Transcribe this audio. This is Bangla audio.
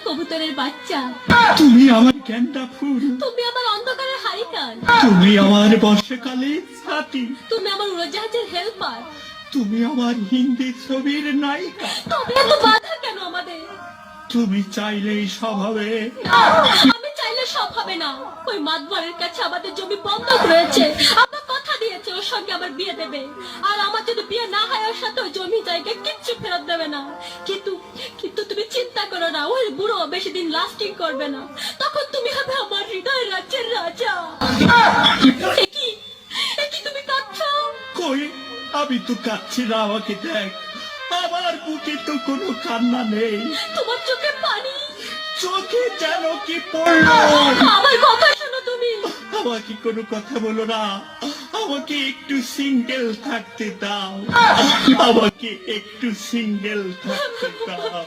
কবুতরের বাচ্চা। তুমি আমার গেন্দা ফুল, তুমি আমার অন্ধকারের হারিকেন। তুমি আমার বর্ষাকালে ছাতি, তুমি আমার উড়োজাহাজের হেল্পার। তুমি আমার হিন্দি ছবির নায়িকা। তবে এত বাধা কেন আমাদের? তুমি চাইলেই সব হবে। আমি চাইলে সব হবে না। ওই মাতবরের কাছে আমাদের জমি বন্ধক রয়েছে। আমার কথা দিয়েছে ওর সঙ্গে আমার বিয়ে দেবে, আর আমার যদি বিয়ে না হয় ওর সাথে ওই জমি জায়গা কিচ্ছু ফেরত দেবে না। কিন্তু কিন্তু তুমি চিন্তা করো না, ওই বুড়ো বেশি দিন লাস্টিং করবে না। তখন তুমি হবে আমার হৃদয় রাজ্যের রাজা। কি তুমি কাঁদছো? কই, আমি তো কাচ্ছি না, আমাকে দেখ। আমার বুকে তো কোনো কান্না নেই, তোমার চোখে পানি। চোখে যেন কি পড়লো। আমার কথা শোনো তুমি। আমাকে কোনো কথা বলো না, আমাকে একটু সিঙ্গেল থাকতে দাও, আমাকে একটু সিঙ্গেল থাকতে দাও।